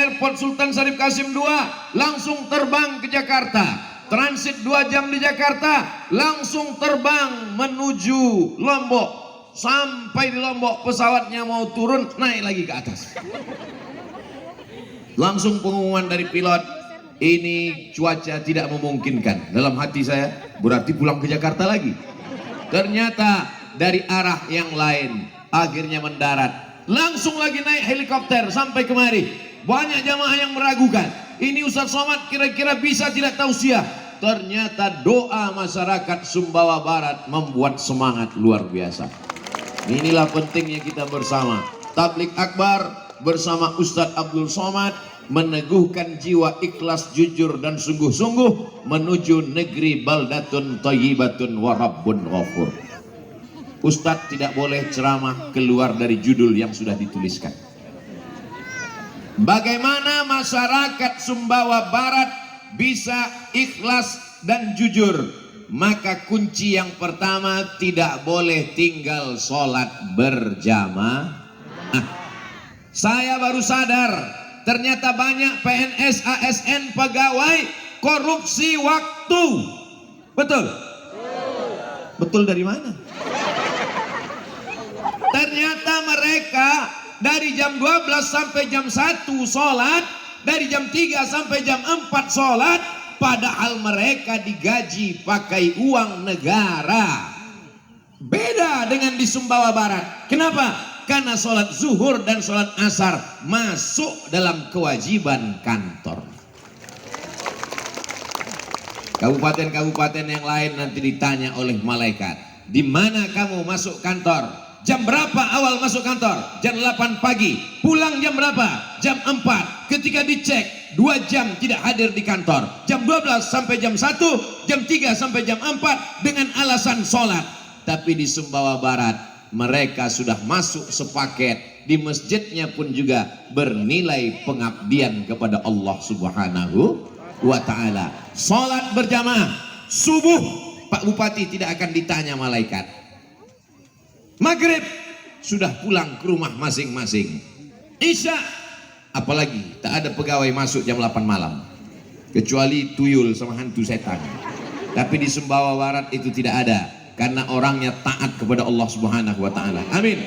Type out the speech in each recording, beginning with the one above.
airport Sultan Syarif Kasim II, langsung terbang ke Jakarta. Transit 2 jam di Jakarta, langsung terbang menuju Lombok. Sampai di Lombok pesawatnya mau turun, naik lagi ke atas. Langsung pengumuman dari pilot, ini cuaca tidak memungkinkan. Dalam hati saya, berarti pulang ke Jakarta lagi. Ternyata dari arah yang lain, akhirnya mendarat. Langsung lagi naik helikopter sampai kemari. Banyak jamaah yang meragukan, ini Ustaz Somad kira-kira bisa tidak tausiah. Ternyata doa masyarakat Sumbawa Barat membuat semangat luar biasa. Inilah pentingnya kita bersama. Tablik Akbar bersama Ustadz Abdul Somad meneguhkan jiwa ikhlas, jujur dan sungguh-sungguh menuju negeri baldatun thayyibatun wa rabbun ghafur. Ustadz tidak boleh ceramah keluar dari judul yang sudah dituliskan. Bagaimana masyarakat Sumbawa Barat bisa ikhlas dan jujur? Maka kunci yang pertama, tidak boleh tinggal sholat berjamaah. Saya baru sadar, ternyata banyak PNS, ASN, pegawai korupsi waktu. Betul? Betul dari mana? Ternyata mereka dari jam 12 sampai jam 1 sholat, dari jam 3 sampai jam 4 sholat, padahal mereka digaji pakai uang negara. Beda dengan di Sumbawa Barat. Kenapa? Karena sholat zuhur dan sholat asar masuk dalam kewajiban kantor. Kabupaten-kabupaten yang lain nanti ditanya oleh malaikat, di mana kamu masuk kantor? Jam berapa awal masuk kantor? Jam 8 pagi. Pulang jam berapa? Jam 4. Ketika dicek 2 jam tidak hadir di kantor. Jam 12 sampai jam 1, jam 3 sampai jam 4 dengan alasan sholat. Tapi di Sumbawa Barat mereka sudah masuk sepaket. Di masjidnya pun juga bernilai pengabdian kepada Allah Subhanahu wa ta'ala. Sholat berjamaah subuh, Pak Bupati tidak akan ditanya malaikat. Maghrib sudah pulang ke rumah masing-masing. Isya apalagi tak ada pegawai masuk jam 8 malam kecuali tuyul sama hantu setan. Tapi di Sumbawa Barat itu tidak ada, karena orangnya taat kepada Allah Subhanahu wa ta'ala. Amin.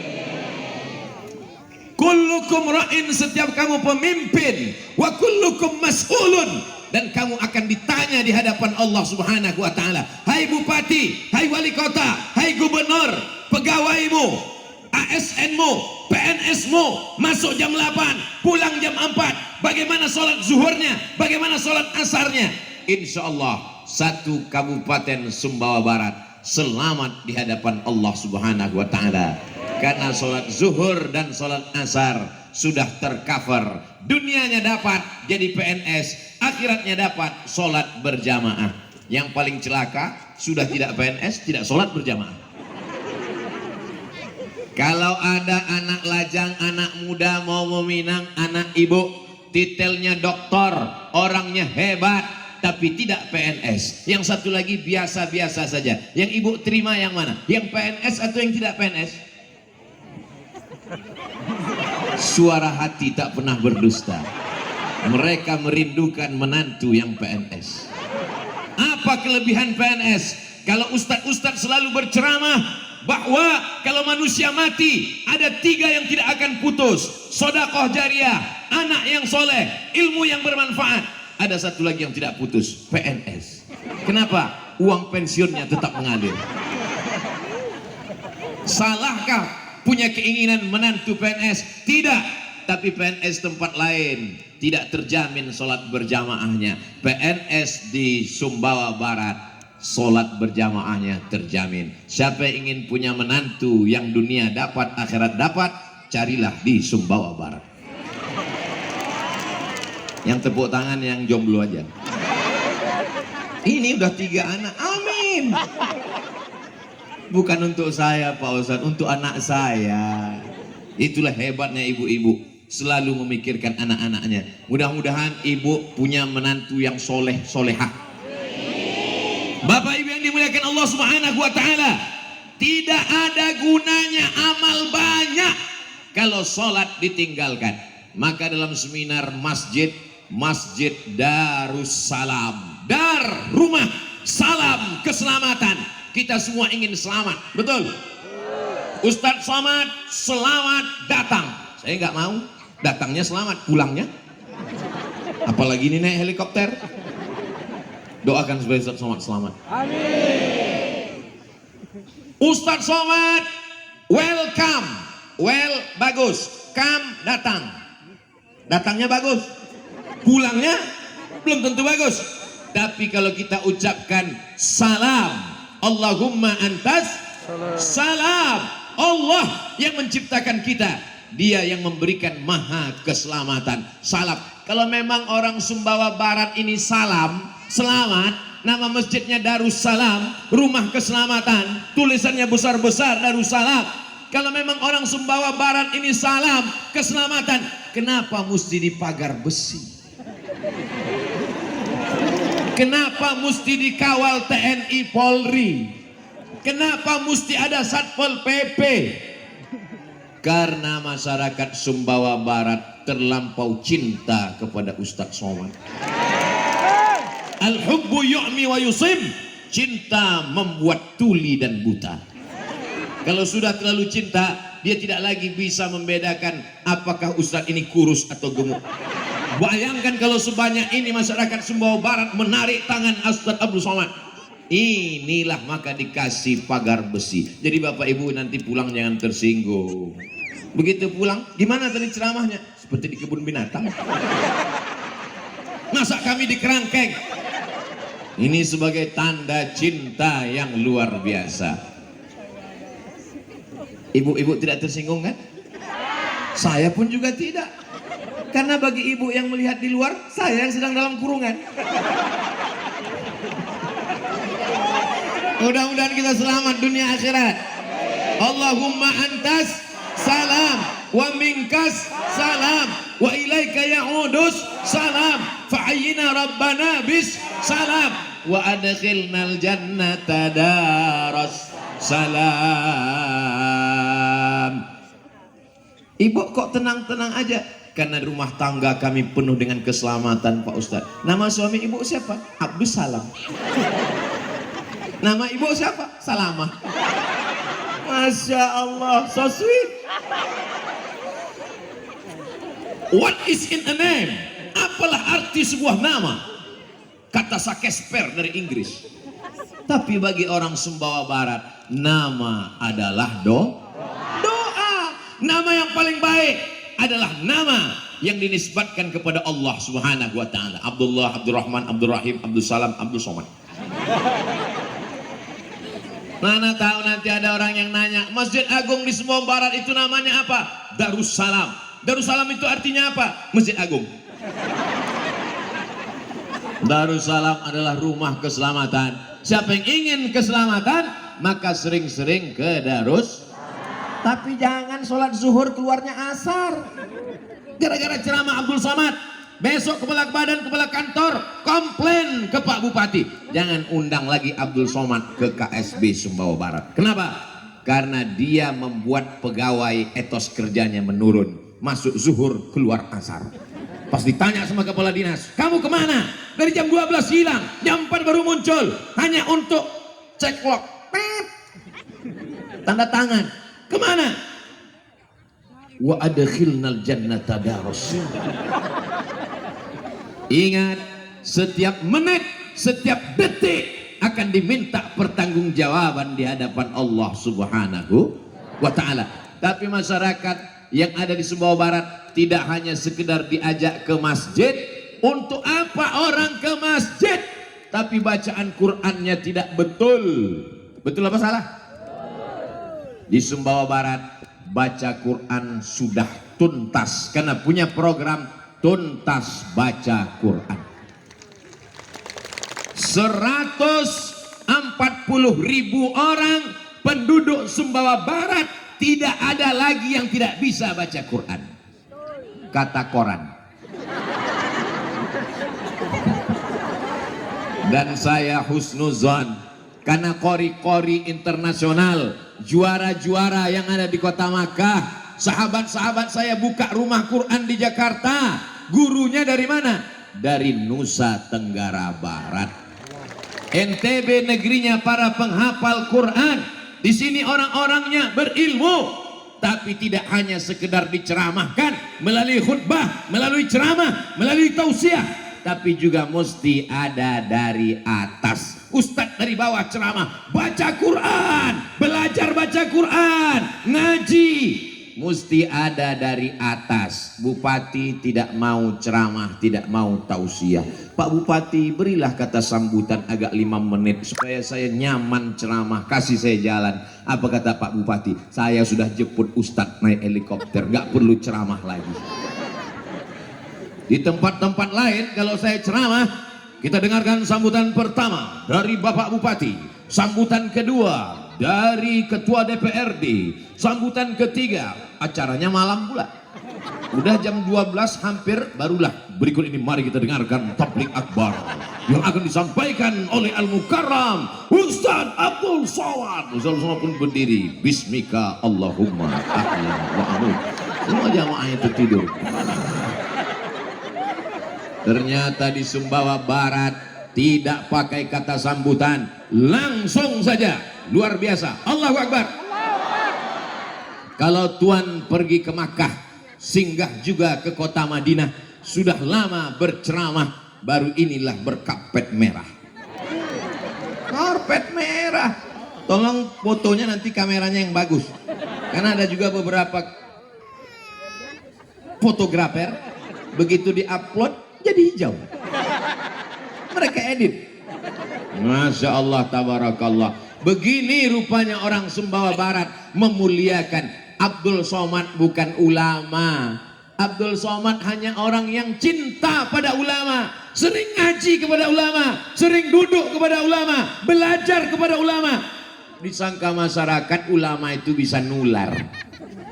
Kullukum ra'in, setiap kamu pemimpin, wa kullukum mas'ulun, dan kamu akan ditanya di hadapan Allah Subhanahu wa ta'ala. Hai bupati, hai wali kota, hai gubernur, pegawaimu, ASN-mu, PNS-mu, masuk jam 8, pulang jam 4. Bagaimana sholat zuhurnya? Bagaimana sholat asarnya? Insya Allah satu kabupaten Sumbawa Barat selamat di hadapan Allah Subhanahu wa ta'ala. Karena sholat zuhur dan sholat asar sudah tercover. Dunianya dapat jadi PNS, akhiratnya dapat sholat berjamaah. Yang paling celaka sudah tidak PNS, tidak sholat berjamaah. Kalau ada anak lajang, anak muda mau meminang anak ibu, titelnya doktor, orangnya hebat, tapi tidak PNS. Yang satu lagi biasa-biasa saja. Yang ibu terima yang mana? Yang PNS atau yang tidak PNS? Suara hati tak pernah berdusta. Mereka merindukan menantu yang PNS. Apa kelebihan PNS? Kalau ustadz-ustadz selalu berceramah bahwa kalau manusia mati ada 3 yang tidak akan putus: sedekah jariah, anak yang soleh, ilmu yang bermanfaat. Ada satu lagi yang tidak putus, PNS. Kenapa? Uang pensiunnya tetap mengalir. Salahkah punya keinginan menantu PNS? Tidak. Tapi PNS tempat lain tidak terjamin sholat berjamaahnya. PNS di Sumbawa Barat sholat berjamaahnya terjamin. Siapa yang ingin punya menantu yang dunia dapat, akhirat dapat, carilah di Sumbawa Barat. Yang tepuk tangan yang jomblo aja. Ini udah 3 anak, amin. Bukan untuk saya Pak Ustadz, untuk anak saya. Itulah hebatnya ibu-ibu, selalu memikirkan anak-anaknya. Mudah-mudahan ibu punya menantu yang soleh, solehah. Bapak ibu yang dimuliakan Allah Subhanahu wa ta'ala, tidak ada gunanya amal banyak kalau sholat ditinggalkan. Maka dalam seminar Masjid Darussalam, dar rumah, salam keselamatan. Kita semua ingin selamat, betul? Ustadz Somad selamat datang. Saya nggak mau, datangnya selamat, pulangnya apalagi ini naik helikopter. Doakan supaya Ustadz Somad selamat. Amin. Ustadz Somad welcome, well bagus, come datang, datangnya bagus, pulangnya belum tentu bagus. Tapi kalau kita ucapkan salam, Allahumma antas salam, Allah yang menciptakan kita, Dia yang memberikan maha keselamatan. Salam. Kalau memang orang Sumbawa Barat ini salam, selamat, nama masjidnya Darussalam, rumah keselamatan, tulisannya besar-besar Darussalam. Kalau memang orang Sumbawa Barat ini salam, keselamatan, kenapa mesti dipagar besi? Kenapa mesti dikawal TNI Polri? Kenapa mesti ada Satpol PP? Karena masyarakat Sumbawa Barat terlampau cinta kepada Ustadz Somad. Al-hubbu yu'mi wa yusim. Cinta membuat tuli dan buta. Kalau sudah terlalu cinta, dia tidak lagi bisa membedakan apakah Ustadz ini kurus atau gemuk. Bayangkan kalau sebanyak ini masyarakat Sumbawa Barat menarik tangan Ustadz Abdul Somad. Inilah maka dikasih pagar besi. Jadi Bapak Ibu nanti pulang jangan tersinggung. Begitu pulang, gimana tadi ceramahnya? Seperti di kebun binatang. Masa kami di kerangkeng? Ini sebagai tanda cinta yang luar biasa. Ibu-ibu tidak tersinggung kan? Saya pun juga tidak. Karena bagi ibu yang melihat di luar, saya yang sedang dalam kurungan. Mudah-mudahan kita selamat dunia akhirat. Allahumma antas salam wa minkas salam wa ilaika ya'udus salam fa'ayyina rabbana bis salam wa adkhilnal jannata daras salam. Ibu kok tenang-tenang aja? Karena rumah tangga kami penuh dengan keselamatan Pak Ustadz. Nama suami ibu siapa? Abdus Salam. Nama ibu siapa? Salamah. Masya Allah, so sweet. What is in a name? Apalah arti sebuah nama? Kata Shakespeare dari Inggris. Tapi bagi orang Sumbawa Barat, nama adalah doa. Nama yang paling baik adalah nama yang dinisbatkan kepada Allah Subhanahu wa taala. Abdullah, Abdurrahman, Abdurrahim, Abdul Salam, Abdul Somad. Mana tahu nanti ada orang yang nanya, Masjid Agung di Sumbawa Barat itu namanya apa? Darussalam. Darussalam itu artinya apa? Masjid Agung. Darussalam adalah rumah keselamatan. Siapa yang ingin keselamatan, maka sering-sering ke Darus. Tapi jangan sholat zuhur keluarnya asar. Gara-gara ceramah Abdul Somad. Besok kepala badan, kepala kantor komplain ke Pak Bupati. Jangan undang lagi Abdul Somad ke KSB Sumbawa Barat. Kenapa? Karena dia membuat pegawai etos kerjanya menurun. Masuk zuhur, keluar asar. Pas ditanya sama kepala dinas, kamu kemana? Dari jam 12 hilang, jam 4 baru muncul. Hanya untuk cek log. Tanda tangan. Kemana? Wa adkhilnal jannata daras. Ingat, setiap menit, setiap detik akan diminta pertanggungjawaban di hadapan Allah Subhanahu wa taala. Tapi masyarakat yang ada di Sumbawa Barat tidak hanya sekedar diajak ke masjid. Untuk apa orang ke masjid? Tapi bacaan Qur'annya tidak betul. Betul apa salah? Di Sumbawa Barat baca Quran sudah tuntas karena punya program tuntas baca Quran. 140.000 orang penduduk Sumbawa Barat tidak ada lagi yang tidak bisa baca Quran. Kata koran. Dan saya husnuzon karena kori-kori internasional, juara-juara yang ada di kota Makkah Sahabat-sahabat saya buka rumah Quran di Jakarta. Gurunya dari mana? Dari Nusa Tenggara Barat. NTB negerinya para penghafal Quran. Di sini orang-orangnya berilmu, tapi tidak hanya sekedar diceramahkan melalui khutbah, melalui ceramah, melalui tausiah, tapi juga mesti ada dari atas. Ustadz dari bawah ceramah, baca Quran, belajar baca Quran, ngaji, mesti ada dari atas. Bupati tidak mau ceramah, tidak mau tausiah. Pak Bupati, berilah kata sambutan agak 5 menit supaya saya nyaman ceramah, kasih saya jalan. Apa kata Pak Bupati? Saya sudah jemput Ustadz naik helikopter, gak perlu ceramah lagi. Di tempat-tempat lain kalau saya ceramah, kita dengarkan sambutan pertama dari Bapak Bupati, sambutan kedua dari Ketua DPRD, sambutan ketiga, acaranya malam pula. Udah jam 12 hampir, barulah berikut ini mari kita dengarkan tablik akbar yang akan disampaikan oleh Al-Mukarram Ustadz Abdul Somad. Ustadz Somad pun berdiri, Bismika Allahumma ahlan wa amin. Semua jamaah itu tidur. Ternyata di Sumbawa Barat tidak pakai kata sambutan, langsung saja, luar biasa. Allahu Akbar. Kalau Tuan pergi ke Makkah, singgah juga ke kota Madinah, sudah lama berceramah, baru inilah berkarpet merah. Karpet merah. Tolong fotonya nanti kameranya yang bagus, karena ada juga beberapa fotografer begitu diupload jadi hijau. Mereka edit. Masya Allah, tabarakallah. Begini rupanya orang Sumbawa Barat memuliakan. Abdul Somad bukan ulama. Abdul Somad hanya orang yang cinta pada ulama, sering ngaji kepada ulama, sering duduk kepada ulama, belajar kepada ulama. Disangka masyarakat ulama itu bisa nular.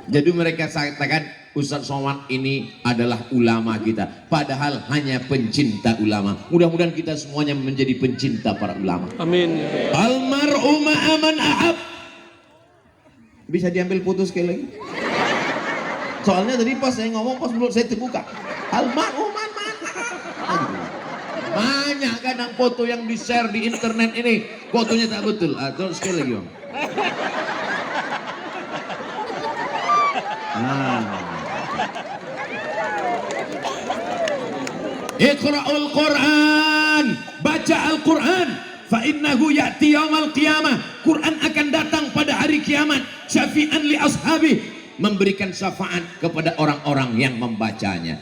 Jadi mereka katakan Ustadz Somad ini adalah ulama kita, padahal hanya pencinta ulama. Mudah-mudahan kita semuanya menjadi pencinta para ulama. Amin. Almar'u ma'aman ahab. Bisa diambil foto sekali lagi? Soalnya tadi pas saya ngomong, pas mulut saya terbuka. Almar'u ma'aman ahab. Banyak kadang foto yang di share di internet ini, fotonya tak betul. Terus sekali lagi Bang. Iqra'ul Quran, baca Al-Quran, fa innahu ya'ti yaumal qiyamah. Quran akan datang pada hari kiamat, syafi'an li ashabi, memberikan syafaat kepada orang-orang yang membacanya.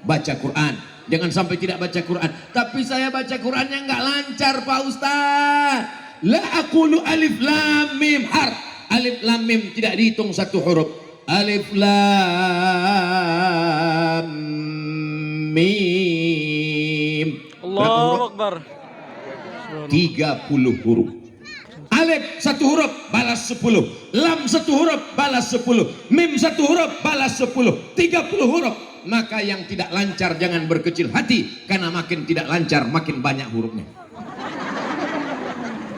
Baca Quran, jangan sampai tidak baca Quran. Tapi saya baca Qurannya nggak lancar Pak Ustaz. La aqulu alif lam mim harf. Alif lam mim tidak dihitung satu huruf. Alif lam mim. Allahu Akbar. 30 huruf. Alif satu huruf balas 10, lam satu huruf balas 10, mim satu huruf balas 10, 30 huruf. Maka yang tidak lancar jangan berkecil hati, karena makin tidak lancar makin banyak hurufnya.